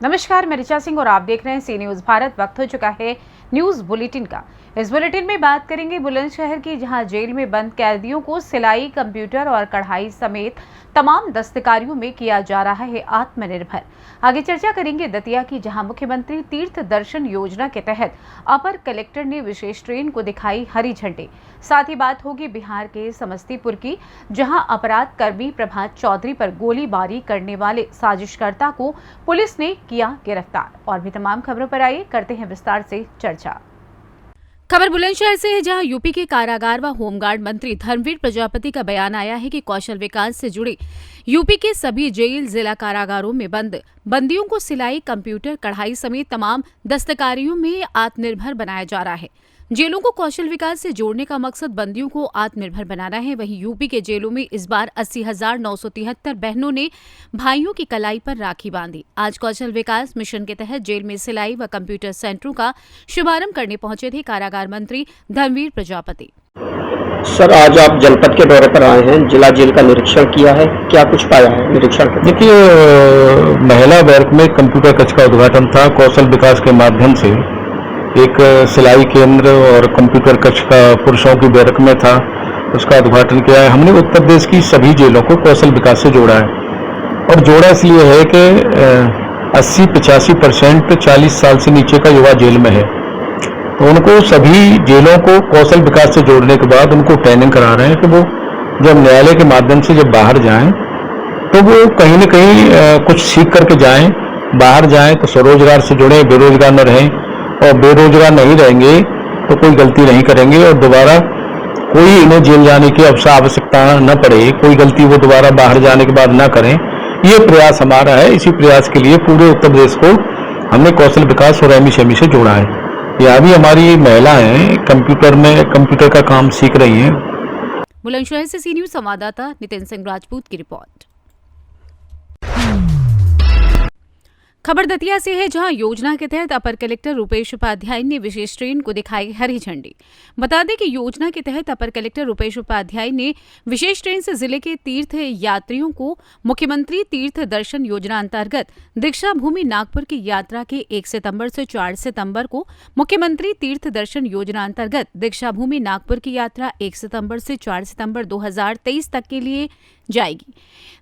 नमस्कार, मैं ऋचा सिंह और आप देख रहे हैं सी न्यूज भारत। वक्त हो चुका है न्यूज बुलेटिन का। इस बुलेटिन में बात करेंगे बुलंदशहर की, जहां जेल में बंद कैदियों को सिलाई, कंप्यूटर और कढ़ाई समेत तमाम दस्तकारियों में किया जा रहा है आत्मनिर्भर। आगे चर्चा करेंगे दतिया की, जहां मुख्यमंत्री तीर्थ दर्शन योजना के तहत अपर कलेक्टर ने विशेष ट्रेन को दिखाई हरी झंडी। साथ ही बात होगी बिहार के समस्तीपुर की, जहां अपराध कर्मी प्रभात चौधरी पर गोलीबारी करने वाले साजिशकर्ता को पुलिस ने किया गिरफ्तार। और भी तमाम खबरों पर आइए करते हैं विस्तार से चर्चा। खबर बुलंदशहर से है, जहां यूपी के कारागार व होमगार्ड मंत्री धर्मवीर प्रजापति का बयान आया है कि कौशल विकास से जुड़े यूपी के सभी जेल, जिला कारागारों में बंद बंदियों को सिलाई, कंप्यूटर, कढ़ाई समेत तमाम दस्तकारियों में आत्मनिर्भर बनाया जा रहा है। जेलों को कौशल विकास से जोड़ने का मकसद बंदियों को आत्मनिर्भर बनाना है। वहीं यूपी के जेलों में इस बार 80,973 बहनों ने भाइयों की कलाई पर राखी बांधी। आज कौशल विकास मिशन के तहत जेल में सिलाई व कंप्यूटर सेंटरों का शुभारंभ करने पहुंचे थे कारागार मंत्री धर्मवीर प्रजापति। सर, आज आप जनपद के दौरे पर आए हैं, जिला जेल का निरीक्षण किया है, क्या कुछ पाया है निरीक्षण? देखिए, महिला वर्ग में कंप्यूटर कक्ष का उद्घाटन था। कौशल विकास के माध्यम से एक सिलाई केंद्र और कंप्यूटर कक्ष का पुरुषों की बैरक में था, उसका उद्घाटन किया है। हमने उत्तर प्रदेश की सभी जेलों को कौशल विकास से जोड़ा है, और जोड़ा इसलिए है कि 80-85% 40 साल से नीचे का युवा जेल में है, तो उनको सभी जेलों को कौशल विकास से जोड़ने के बाद उनको ट्रेनिंग करा रहे हैं कि वो जब न्यायालय के माध्यम से जब बाहर जाएं तो वो कहीं न कहीं कुछ सीख करके जाएं। बाहर जाएं तो स्वरोजगार से जुड़े, बेरोजगार न रहें, और बेरोजगार नहीं रहेंगे तो कोई गलती नहीं करेंगे और दोबारा कोई इन्हें जेल जाने की आवश्यकता न पड़े, कोई गलती वो दोबारा बाहर जाने के बाद न करें। ये प्रयास हमारा है। इसी प्रयास के लिए पूरे उत्तर प्रदेश को हमने कौशल विकास और एमएसएमई से जोड़ा है। यहाँ भी हमारी महिलाएं कंप्यूटर का काम सीख रही हैं। बुलंदशहर से सी न्यूज संवाददाता नितिन सिंह राजपूत की रिपोर्ट। खबर दतिया से है, जहां योजना के तहत अपर कलेक्टर रुपेश उपाध्याय ने विशेष ट्रेन को दिखाई हरी झंडी। बता दें कि योजना के तहत अपर कलेक्टर रुपेश उपाध्याय ने विशेष ट्रेन से जिले के तीर्थ यात्रियों को मुख्यमंत्री तीर्थ दर्शन योजना अंतर्गत दीक्षा भूमि नागपुर की यात्रा के 1 सितंबर से 4 सितंबर को, मुख्यमंत्री तीर्थ दर्शन योजना अंतर्गत दीक्षा भूमि नागपुर की यात्रा 1 सितंबर से 4 सितंबर 2023 तक के लिए जाएगी।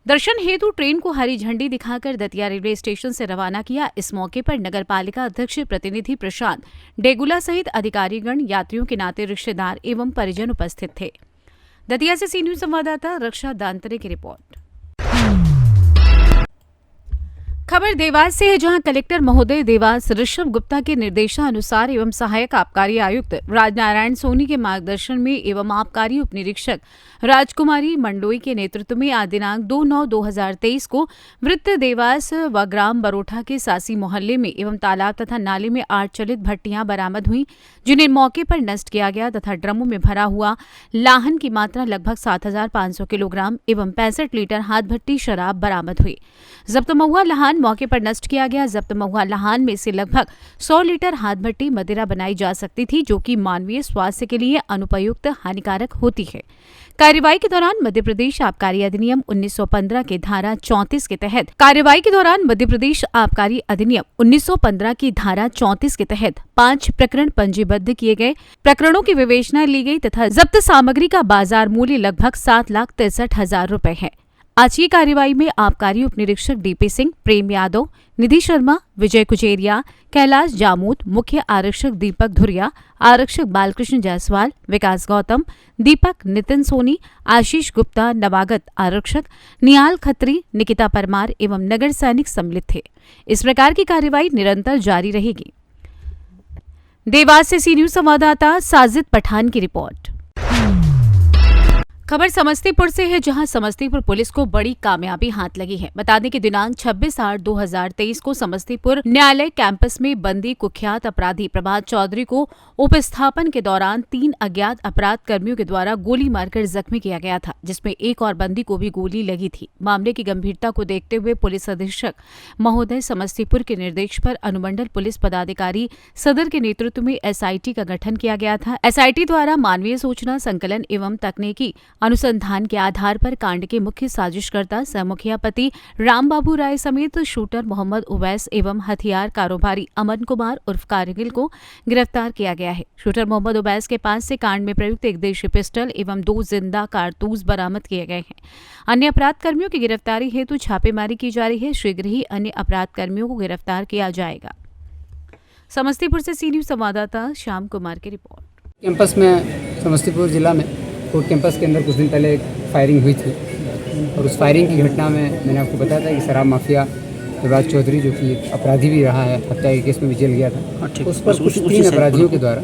दर्शन हेतु ट्रेन को हरी झंडी दिखाकर दतिया रेलवे स्टेशन से रवाना किया। इस मौके पर नगर पालिका अध्यक्ष प्रतिनिधि प्रशांत डेगुला सहित अधिकारीगण, यात्रियों के नाते रिश्तेदार एवं परिजन उपस्थित थे। दतिया से सी न्यूज संवाददाता रक्षा दांतरे की रिपोर्ट। खबर देवास से है, जहां कलेक्टर महोदय देवास ऋषभ गुप्ता के निर्देशानुसार एवं सहायक आबकारी आयुक्त राजनारायण सोनी के मार्गदर्शन में एवं आबकारी उप निरीक्षक राजकुमारी मंडोई के नेतृत्व में आज दिनांक 2/9/2023 को वृत्त देवास व ग्राम बरोठा के सासी मोहल्ले में एवं तालाब तथा नाले में 8 चलित भट्टियां बरामद हुई, जिन्हें मौके पर नष्ट किया गया तथा ड्रमों में भरा हुआ लाहन की मात्रा लगभग 7,500 किलोग्राम एवं 65 लीटर हाथ भट्टी शराब बरामद हुई। जब्त महुआ लाहन मौके पर नष्ट किया गया। जब्त महुआ लाहन में से लगभग 100 लीटर हाथ भट्टी मदिरा बनाई जा सकती थी, जो कि मानवीय स्वास्थ्य के लिए अनुपयुक्त हानिकारक होती है। कार्यवाही के दौरान मध्य प्रदेश आबकारी अधिनियम 1915 के धारा 34 के तहत मध्य प्रदेश आबकारी अधिनियम 1915 की धारा 34 के तहत 5 प्रकरण पंजीबद्ध किए गए। प्रकरणों की विवेचना ली गई तथा जब्त सामग्री का बाजार मूल्य लगभग 7,63,000 रुपए है। आज की कार्यवाही में आबकारी उप निरीक्षक डीपी सिंह, प्रेम यादव, निधि शर्मा, विजय कुचेरिया, कैलाश जामोद, मुख्य आरक्षक दीपक धुरिया, आरक्षक बालकृष्ण जायसवाल, विकास गौतम, दीपक नितिन सोनी, आशीष गुप्ता, नवागत आरक्षक निहाल खत्री, निकिता परमार एवं नगर सैनिक सम्मिलित थे। इस प्रकार की कार्यवाही निरंतर जारी रहेगी। देवास से सी न्यूज संवाददाता साजिद पठान की रिपोर्ट। खबर समस्तीपुर से है, जहां समस्तीपुर पुलिस को बड़ी कामयाबी हाथ लगी है। बता दें कि दिनांक 26/8/2023 को समस्तीपुर न्यायालय कैंपस में बंदी कुख्यात अपराधी प्रभात चौधरी को उपस्थापन के दौरान 3 अज्ञात अपराध कर्मियों के द्वारा गोली मारकर जख्मी किया गया था, जिसमें एक और बंदी को भी गोली लगी थी। मामले की गंभीरता को देखते हुए पुलिस अधीक्षक महोदय समस्तीपुर के निर्देश पर अनुमंडल पुलिस पदाधिकारी सदर के नेतृत्व में एसआईटी का गठन किया गया था। एसआईटी द्वारा मानवीय सूचना संकलन एवं तकनीकी अनुसंधान के आधार पर कांड के मुख्य साजिशकर्ता सहमुखिया पति रामबाबू राय समेत शूटर मोहम्मद उवैस एवं हथियार कारोबारी अमन कुमार उर्फ कारगिल को गिरफ्तार किया गया है। शूटर मोहम्मद उवैस के पास से कांड में प्रयुक्त एक देशी पिस्टल एवं 2 जिंदा कारतूस बरामद किए गए हैं। अन्य अपराध कर्मियों की गिरफ्तारी हेतु छापेमारी की जा रही है। शीघ्र ही अन्य अपराध कर्मियों को गिरफ्तार किया जाएगा। समस्तीपुर से सी न्यूज संवाददाता श्याम कुमार की रिपोर्ट। कैंपस में समस्तीपुर जिला में कोर्ट कैंपस के अंदर कुछ दिन पहले एक फायरिंग हुई थी और उस फायरिंग की घटना में मैंने आपको बताया था कि शराब माफिया युवराज चौधरी जो कि एक अपराधी भी रहा है, हत्या के केस में भी जेल गया था, उस पर कुछ 3 अपराधियों के द्वारा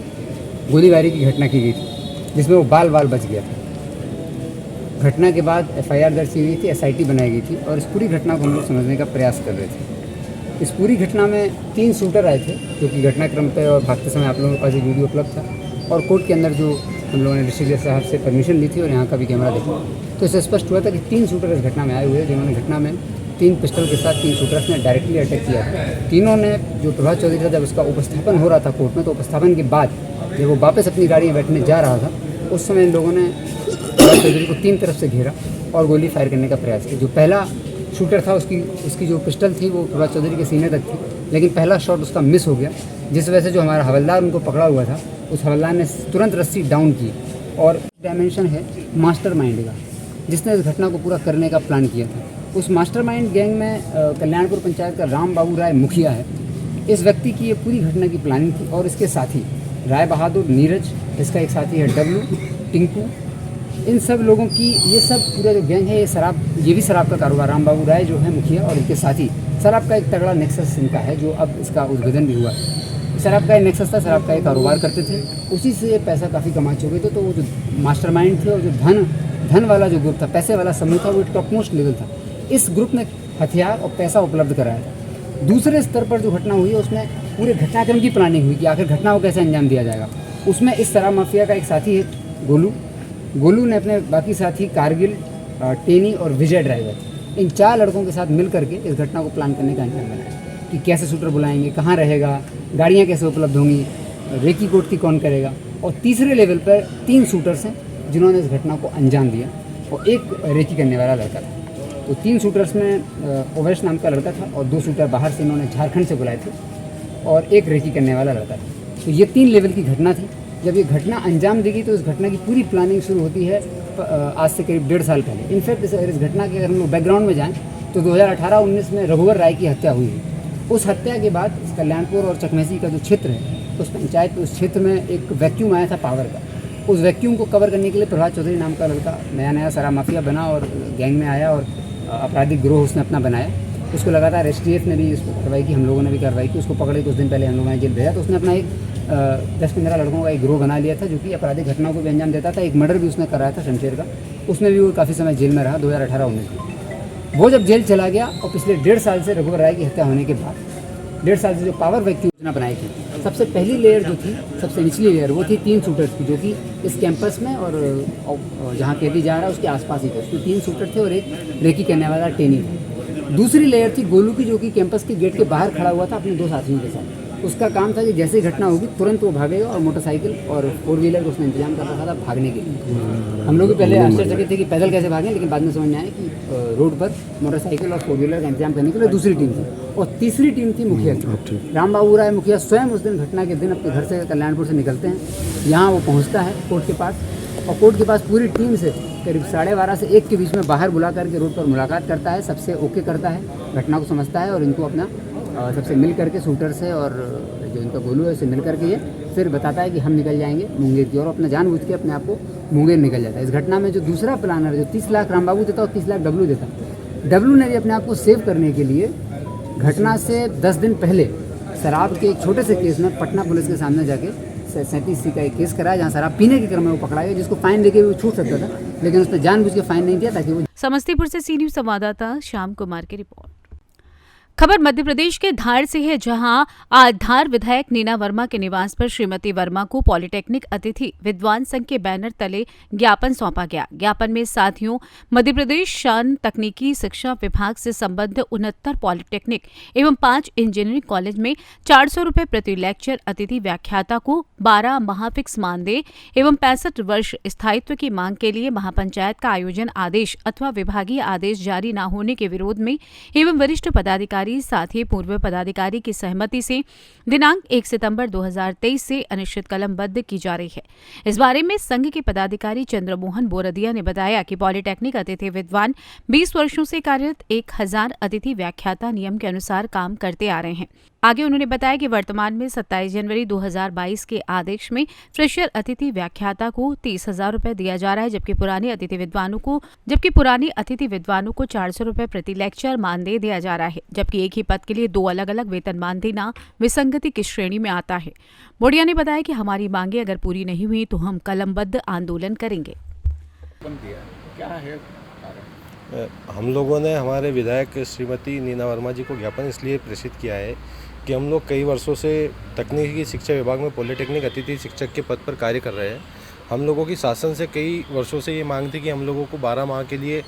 गोलीबारी की घटना की गई थी जिसमें वो बाल बच गया था। घटना के बाद FIR दर्ज की गई थी, SIT बनाई गई थी और इस पूरी घटना को हम लोग समझने का प्रयास कर रहे थे। इस पूरी घटना में 3 शूटर आए थे जो कि घटनाक्रम पर और भागते समय आप लोगों के पास एक वीडियो उपलब्ध था और कोर्ट के अंदर जो हम लोगों ने डिस्ट्रिक्ट जज साहब से परमिशन ली थी और यहाँ का भी कैमरा देखा तो इससे स्पष्ट हुआ था कि 3 शूटर इस घटना में आए हुए हैं जिन्होंने घटना में 3 पिस्टल के साथ 3 शूटर्स ने डायरेक्टली अटैक किया था। तीनों ने जो प्रभात चौधरी था जब उसका उपस्थापन हो रहा था कोर्ट में तो उपस्थापन के बाद जब वो वापस अपनी गाड़ी में बैठने जा रहा था उस समय इन लोगों ने प्रभात चौधरी को 3 तरफ से घेरा और गोली फायर करने का प्रयास किया। जो पहला शूटर था उसकी जो पिस्टल थी वो प्रभात चौधरी के सीने तक थी, लेकिन पहला शॉट उसका मिस हो गया जिस वजह से जो हमारा हवलदार उनको पकड़ा हुआ था उस हवलदार ने तुरंत रस्सी डाउन की। और डायमेंशन है मास्टरमाइंड का, जिसने इस घटना को पूरा करने का प्लान किया था। उस मास्टरमाइंड गैंग में कल्याणपुर पंचायत का रामबाबू राय मुखिया है। इस व्यक्ति की ये पूरी घटना की प्लानिंग थी और इसके साथी राय बहादुर, नीरज, इसका एक साथी है डब्लू, टिंकू, इन सब लोगों की ये सब पूरा जो गैंग है ये भी शराब का कारोबार, रामबाबू राय जो है मुखिया और इनके साथी शराब का एक तगड़ा नेक्सस इनका है जो अब इसका उद्भेदन भी हुआ है। शराब का एक नेक्सस था, शराब का एक कारोबार करते थे, उसी से पैसा काफ़ी कमा चुके थे। तो वो जो मास्टरमाइंड थे और जो धन वाला जो ग्रुप था, पैसे वाला समूह था, वो टॉप मोस्ट लेवल था। इस ग्रुप ने हथियार और पैसा उपलब्ध कराया था। दूसरे स्तर पर जो घटना हुई है उसमें पूरे घटनाक्रम की प्लानिंग हुई कि आखिर घटना को कैसे अंजाम दिया जाएगा। उसमें इस शराब माफिया का एक साथी है गोलू ने अपने बाकी साथी कारगिल, टेनी और विजय ड्राइवर, इन 4 लड़कों के साथ मिल करके इस घटना को प्लान करने का अंजाम बनाया कि कैसे शूटर बुलाएंगे, कहाँ रहेगा, गाड़ियाँ कैसे उपलब्ध होंगी, रेकी कोट की कौन करेगा। और तीसरे लेवल पर 3 शूटर्स हैं जिन्होंने इस घटना को अंजाम दिया और एक रेकी करने वाला लड़का था। तो 3 शूटर्स में ओवैस नाम का लड़का था और 2 शूटर बाहर से इन्होंने झारखंड से बुलाए थे और एक रेकी करने वाला लड़का था। तो ये 3 लेवल की घटना थी। जब ये घटना अंजाम देगी तो इस घटना की पूरी प्लानिंग शुरू होती है आज से करीब 1.5 साल पहले। इनफैक्ट इस घटना के अगर हम लोग बैकग्राउंड में जाएँ तो 2018-19 में रघुवर राय की हत्या हुई है। उस हत्या के बाद कल्याणपुर और चकमेसी का जो क्षेत्र है उस पंचायत उस क्षेत्र में एक वैक्यूम आया था पावर का। उस वैक्यूम को कवर करने के लिए प्रभात चौधरी नाम का लड़का नया शराब माफिया बना और गैंग में आया और आपराधिक गिरोह उसने अपना बनाया। उसको लगातार STF ने भी उसको कार्रवाई की, हम लोगों ने भी कार्रवाई की। उसको पकड़े कुछ दिन पहले हम लोगों ने जेल भेजा। तो उसने अपना एक 10-15 लड़कों का एक गिरोह बना लिया था जो कि आपराधिक घटनाओं को भी अंजाम देता था। एक मर्डर भी उसने कराया था शमशेर का, उसमें भी वो काफ़ी समय जेल में रहा 2018-19 में। वो जब जेल चला गया और पिछले 1.5 साल से रघुवर राय की हत्या होने के बाद 1.5 साल से जो पावर वैक्यूम योजना बनाई थी, सबसे पहली लेयर जो थी, सबसे निचली लेयर वो थी 3 शूटर्स की जो कि इस कैंपस में और जहाँ कैदी जा रहा है उसके आसपास ही थे। उसमें 3 शूटर थे और एक रेकी करने वाला टेनी था। दूसरी लेयर थी गोलू की जो कि कैंपस के गेट के बाहर खड़ा हुआ था अपने 2 साथियों के साथ। उसका काम था कि जैसे ही घटना होगी तुरंत वो भागेगा और मोटरसाइकिल और 4 व्हीलर का उसने इंतजाम कर रखा था भागने के लिए। हम लोग भी पहले आश्चर्यचकित थे कि पैदल कैसे भागें, लेकिन बाद में समझ में आया कि रोड पर मोटरसाइकिल और 4 व्हीलर का इंतजाम करने के लिए दूसरी टीम थी। और तीसरी टीम थी मुखिया की। रामबाबू राय मुखिया स्वयं उस दिन घटना के दिन अपने घर से कल्याणपुर से निकलते हैं, यहाँ वो पहुँचता है कोर्ट के पास और कोर्ट के पास पूरी टीम से करीब 12:30 से 1 के बीच में बाहर बुला करके रोड पर मुलाकात करता है, सबसे ओके करता है, घटना को समझता है और इनको अपना सबसे मिल करके शूटर से और जो इनका गोलू है उससे मिल करके ये फिर बताता है कि हम निकल जाएंगे मुंगेर की, और अपना जानबूझ के अपने आप को मुंगेर निकल जाता है। इस घटना में जो दूसरा प्लानर जो 30 लाख रामबाबू देता और 30 लाख डब्लू देता, डब्लू ने भी अपने आप को सेव करने के लिए घटना से 10 दिन पहले शराब के एक छोटे से केस में पटना पुलिस के सामने जाके 37C का एक केस कराया जहाँ शराब पीने के क्रम में वो पकड़ा गया, जिसको फाइन देके वो छूट सकता था, लेकिन उसने जानबूझ के फाइन नहीं दिया ताकि वो। समस्तीपुर से सी न्यूज संवाददाता श्याम कुमार की रिपोर्ट। खबर मध्य प्रदेश के धार से है, जहां आज धार विधायक नीना वर्मा के निवास पर श्रीमती वर्मा को पॉलिटेक्निक अतिथि विद्वान संघ के बैनर तले ज्ञापन सौंपा गया। ज्ञापन में साथियों मध्य प्रदेश शान तकनीकी शिक्षा विभाग से संबद्ध 69 पॉलिटेक्निक एवं 5 इंजीनियरिंग कॉलेज में 400 रुपये प्रति लेक्चर अतिथि व्याख्याता को 12 माह फिक्स मानदेय एवं 65 वर्ष स्थायित्व की मांग के लिए महापंचायत का आयोजन आदेश अथवा विभागीय आदेश जारी न होने के विरोध में एवं वरिष्ठ पदाधिकारी साथ ही पूर्व पदाधिकारी की सहमति से दिनांक 1 सितंबर 2023 से अनिश्चित कलमबद्ध की जा रही है। इस बारे में संघ के पदाधिकारी चंद्रमोहन बोरदिया ने बताया कि पॉलिटेक्निक अतिथि विद्वान 20 वर्षों से कार्यरत 1000 अतिथि व्याख्याता नियम के अनुसार काम करते आ रहे हैं। आगे उन्होंने बताया कि वर्तमान में 27 जनवरी 2022 के आदेश में फ्रेशर अतिथि व्याख्याता को 30,000 रुपये दिया जा रहा है, जबकि पुराने अतिथि विद्वानों को 400 रुपये प्रति लेक्चर मानदेय दिया जा रहा है, जबकि एक ही पद के लिए 2 अलग अलग वेतन मान देना विसंगति की श्रेणी में आता है। बोडिया ने बताया कि हमारी मांगे अगर पूरी नहीं हुई तो हम कलमबद्ध आंदोलन करेंगे। हम लोगों ने हमारे विधायक श्रीमती नीना वर्मा जी को ज्ञापन इसलिए प्रेषित किया है कि हम लोग कई वर्षों से तकनीकी शिक्षा विभाग में पॉलिटेक्निक अतिथि शिक्षक के पद पर कार्य कर रहे हैं। हम लोगों की शासन से कई वर्षों से ये मांग थी कि हम लोगों को 12 माह के लिए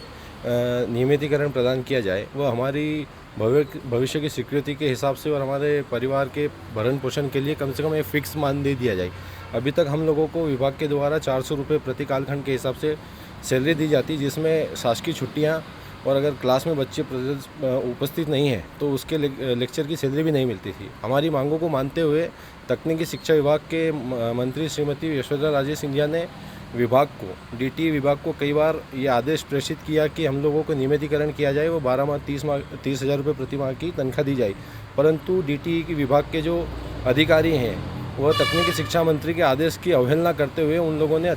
नियमितीकरण प्रदान किया जाए। वह हमारी भविष्य की स्वीकृति के हिसाब से और हमारे परिवार के भरण पोषण के लिए कम से कम एक फिक्स मानदेय दिया जाए। अभी तक हम लोगों को विभाग के द्वारा 400 रुपये प्रति कालखंड के हिसाब से सैलरी दी जाती, जिसमें शासकीय छुट्टियां और अगर क्लास में बच्चे उपस्थित नहीं हैं तो उसके लेक्चर की सैलरी भी नहीं मिलती थी। हमारी मांगों को मानते हुए तकनीकी शिक्षा विभाग के मंत्री श्रीमती यशोधरा राजे सिंधिया ने विभाग को डीटी विभाग को कई बार ये आदेश प्रेषित किया कि हम लोगों को नियमितीकरण किया जाए, वो 12 माह 30,000 रुपये प्रति माह की तनख्वाह दी जाए। परंतु डीटी की विभाग के जो अधिकारी हैं वह तकनीकी शिक्षा मंत्री के आदेश की अवहेलना करते हुए उन लोगों ने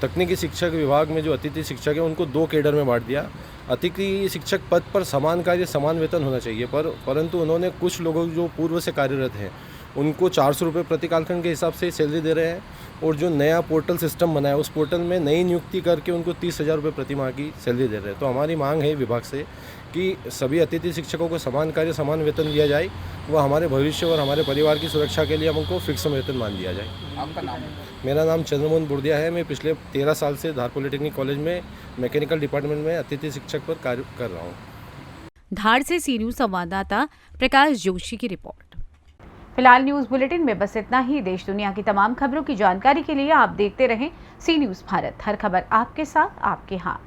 तकनीकी शिक्षक विभाग में जो अतिथि शिक्षक है उनको 2 कैडर में बांट दिया। अतिथि शिक्षक पद पर समान कार्य समान वेतन होना चाहिए, परंतु उन्होंने कुछ लोगों जो पूर्व से कार्यरत हैं उनको 400 रुपये प्रति कालखंड के हिसाब से सैलरी दे रहे हैं, और जो नया पोर्टल सिस्टम बना है उस पोर्टल में नई नियुक्ति करके उनको 30,000 रुपये प्रति माह की सैलरी दे रहे हैं। तो हमारी मांग है विभाग से कि सभी अतिथि शिक्षकों को समान कार्य समान वेतन दिया जाए, वह हमारे भविष्य और हमारे परिवार की सुरक्षा के लिए हमको फिक्स वेतन मान दिया जाए। आपका नाम? मेरा नाम चंद्रमोहन बोरदिया है। मैं पिछले 13 साल से धार पॉलिटेक्निक कॉलेज में मैकेनिकल डिपार्टमेंट में अतिथि शिक्षक पर कार्य कर रहा हूँ। धार से सी न्यूज संवाददाता प्रकाश जोशी की रिपोर्ट। फिलहाल न्यूज बुलेटिन में बस इतना ही। देश दुनिया की तमाम खबरों की जानकारी के लिए आप देखते रहें सी न्यूज भारत। हर खबर आपके साथ, आपके हाथ।